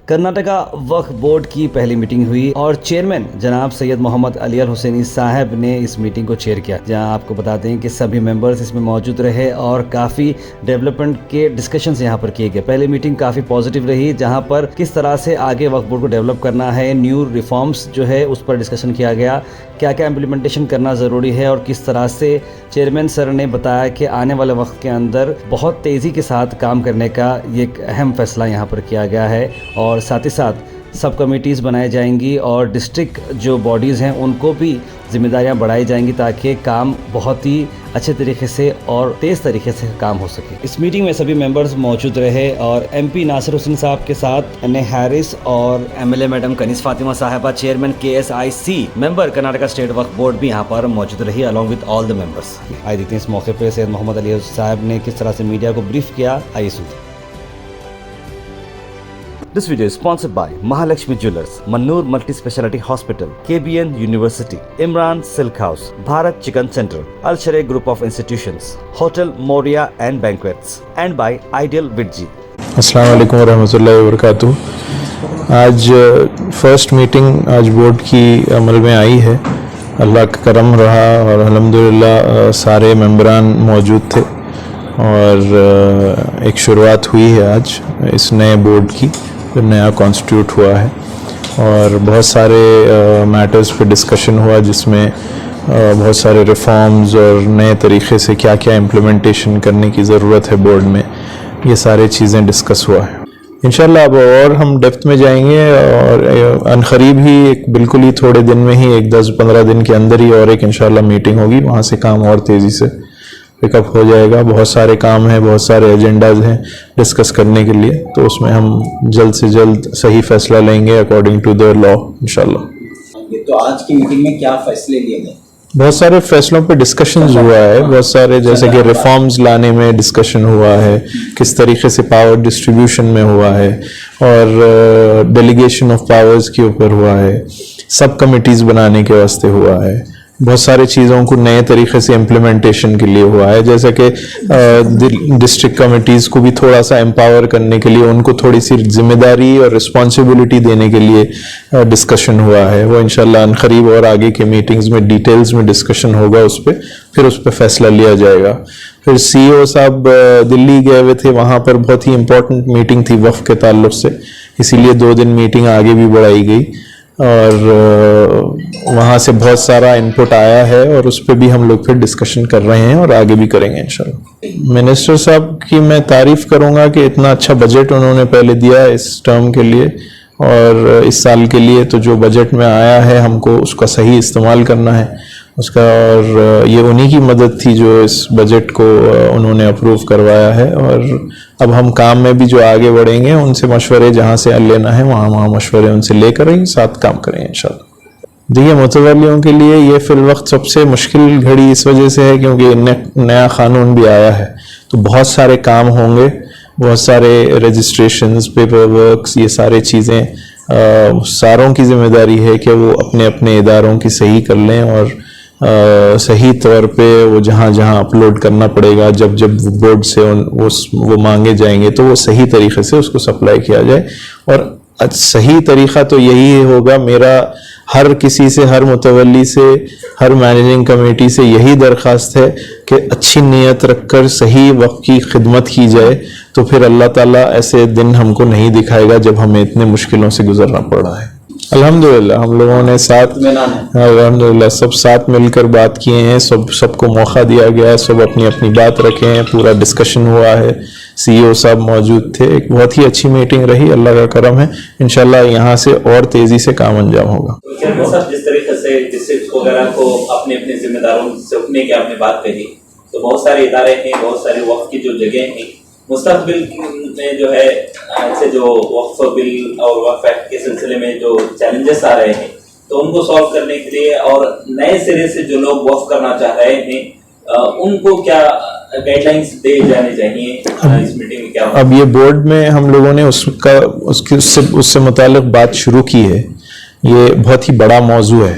کرناٹکا وقف بورڈ کی پہلی میٹنگ ہوئی اور چیئرمین جناب سید محمد علی الحسینی صاحب نے اس میٹنگ کو چیئر کیا، جہاں آپ کو بتاتے ہیں کہ سبھی ممبرز اس میں موجود رہے اور کافی ڈیولپمنٹ کے ڈسکشنز یہاں پر کیے گئے۔ پہلی میٹنگ کافی پازیٹیو رہی، جہاں پر کس طرح سے آگے وقف بورڈ کو ڈیولپ کرنا ہے، نیو ریفارمز جو ہے اس پر ڈسکشن کیا گیا، کیا کیا امپلیمنٹیشن کرنا ضروری ہے اور کس طرح سے چیئرمین سر نے بتایا کہ آنے والے وقت کے اندر بہت تیزی کے ساتھ کام کرنے کا یہ ایک اہم فیصلہ یہاں پر کیا گیا ہے، اور ساتھ ہی ساتھ سب کمیٹیز بنائی جائیں گی اور ڈسٹرکٹ جو باڈیز ہیں ان کو بھی ذمہ داریاں بڑھائی جائیں گی تاکہ کام بہت ہی اچھے طریقے سے اور تیز طریقے سے کام ہو سکے۔ اس میٹنگ میں سبھی ممبرز موجود رہے اور ایم پی ناصر حسین صاحب کے ساتھ این اے ہیرس اور M L A madam Kaneez Fatima صاحبہ، chairman KSIC member Karnataka state Waqf board بھی یہاں پر موجود رہی along with all the members۔ آئیے دیکھتے ہیں اس موقع پہ سید محمد علی صاحب نے کس طرح سے میڈیا کو بریف کیا، آئیے سنتے ہیں۔ This video is sponsored by Mahalakshmi Jewelers, Mannur Multi-Speciality Hospital, KBN University, Imran Silk House, Bharat Chicken Center, Al-Sharai Group of Institutions, Hotel Moria and Banquets, and by Ideal Vidji. السلام علیکم ورحمۃ اللہ وبرکاتہ۔ آج first meeting آج board کی عمل میں آئی ہے، اللہ کا کرم رہا اور الحمدللہ سارے ممبران موجود تھے اور ایک شروعات ہوئی ہے آج اس نئے بورڈ کی جو نیا کانسٹیٹیوٹ ہوا ہے، اور بہت سارے میٹرز پہ ڈسکشن ہوا جس میں بہت سارے ریفارمز اور نئے طریقے سے کیا کیا امپلیمنٹیشن کرنے کی ضرورت ہے بورڈ میں، یہ سارے چیزیں ڈسکس ہوا ہے۔ انشاءاللہ اب اور ہم ڈیپتھ میں جائیں گے اور عنقریب ہی ایک بالکل ہی تھوڑے دن میں ہی ایک 10-15 دن کے اندر ہی اور ایک انشاءاللہ میٹنگ ہوگی، وہاں سے کام اور تیزی سے پک اپ ہو جائے گا۔ بہت سارے کام ہیں، بہت سارے ایجنڈاز ہیں ڈسکس کرنے کے لیے، تو اس میں ہم جلد سے جلد صحیح فیصلہ لیں گے اکارڈنگ ٹو دا لا انشاءاللہ۔ تو آج کی میٹنگ میں کیا فیصلے لیے گئے؟ بہت سارے فیصلوں پہ ڈسکشنز ہوا ہے، بہت سارے جیسے کہ ریفارمز لانے میں ڈسکشن ہوا ہے، کس طریقے سے پاور ڈسٹریبیوشن میں ہوا ہے، اور ڈیلیگیشن آف پاورز کے اوپر ہوا ہے، سب کمیٹیز بنانے کے واسطے ہوا ہے، بہت ساری چیزوں کو نئے طریقے سے امپلیمنٹیشن کے لیے ہوا ہے، جیسے کہ ڈسٹرکٹ کمیٹیز کو بھی تھوڑا سا امپاور کرنے کے لیے، ان کو تھوڑی سی ذمہ داری اور رسپانسبلٹی دینے کے لیے ڈسکشن ہوا ہے۔ وہ انشاءاللہ عنقریب اور آگے کے میٹنگز میں ڈیٹیلز میں ڈسکشن ہوگا اس پہ، پھر اس پہ فیصلہ لیا جائے گا۔ پھر CEO صاحب دلی گئے ہوئے تھے، وہاں پر بہت ہی امپورٹنٹ میٹنگ تھی وقف کے تعلق سے، اسی لیے 2 دن میٹنگ آگے بھی بڑھائی گئی اور وہاں سے بہت سارا انپٹ آیا ہے اور اس پہ بھی ہم لوگ پھر ڈسکشن کر رہے ہیں اور آگے بھی کریں گے انشاءاللہ۔ منسٹر صاحب کی میں تعریف کروں گا کہ اتنا اچھا بجٹ انہوں نے پہلے دیا اس ٹرم کے لیے اور اس سال کے لیے، تو جو بجٹ میں آیا ہے ہم کو اس کا صحیح استعمال کرنا ہے اس کا، اور یہ انہی کی مدد تھی جو اس بجٹ کو انہوں نے اپروو کروایا ہے، اور اب ہم کام میں بھی جو آگے بڑھیں گے ان سے مشورے جہاں سے لینا ہے وہاں مشورے ان سے لے کر ہی ساتھ کام کریں گے انشاءاللہ۔ دیکھیے متولیوں کے لیے یہ فی الوقت سب سے مشکل گھڑی اس وجہ سے ہے کیونکہ نیا قانون بھی آیا ہے، تو بہت سارے کام ہوں گے، بہت سارے رجسٹریشنز، پیپر ورکس، یہ سارے چیزیں ساروں کی ذمہ داری ہے کہ وہ اپنے اپنے اداروں کی صحیح کر لیں اور صحیح طور پہ وہ جہاں جہاں اپلوڈ کرنا پڑے گا، جب جب بورڈ سے وہ مانگے جائیں گے تو وہ صحیح طریقے سے اس کو سپلائی کیا جائے۔ اور صحیح طریقہ تو یہی ہوگا، میرا ہر کسی سے، ہر متولی سے، ہر مینیجنگ کمیٹی سے یہی درخواست ہے کہ اچھی نیت رکھ کر صحیح وقت کی خدمت کی جائے، تو پھر اللہ تعالیٰ ایسے دن ہم کو نہیں دکھائے گا جب ہمیں اتنے مشکلوں سے گزرنا پڑ رہا ہے۔ الحمدللہ ہم لوگوں نے الحمدللہ سب ساتھ مل کر بات کیے ہیں، سب کو موقع دیا گیا ہے، سب اپنی اپنی بات رکھے ہیں، پورا ڈسکشن ہوا ہے، CEO صاحب موجود تھے، ایک بہت ہی اچھی میٹنگ رہی، اللہ کا کرم ہے، انشاءاللہ یہاں سے اور تیزی سے کام انجام ہوگا۔ جس طریقے سے ڈسٹرکٹ وغیرہ کو اپنے اپنے ذمہ داروں سے اٹھنے کی آپ نے بات کہی، تو بہت سارے ادارے ہیں، بہت سارے وقف کی جو جگہیں ہیں، مستقبل میں جو ہے ایسے جو وقف بل اور وقف ایکٹ کے سلسلے میں جو چیلنجز آ رہے ہیں، تو ان کو سالو کرنے کے لیے اور نئے سرے سے جو لوگ وقف کرنا چاہ رہے ہیں ان کو کیا گائیڈ لائنس دے جانے چاہیے اس میٹنگ میں؟ کیا اب یہ بورڈ میں ہم لوگوں نے اس سے متعلق بات شروع کی ہے، یہ بہت ہی بڑا موضوع ہے،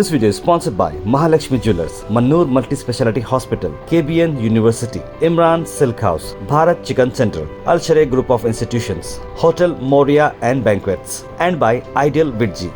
This video is sponsored by Mahalakshmi Jewelers, Mannur Multi-Speciality Hospital, KBN University, Imran Silk House, Bharat Chicken Center, Al Sharia Group of Institutions, Hotel Moria and Banquets, and by Ideal Vidji.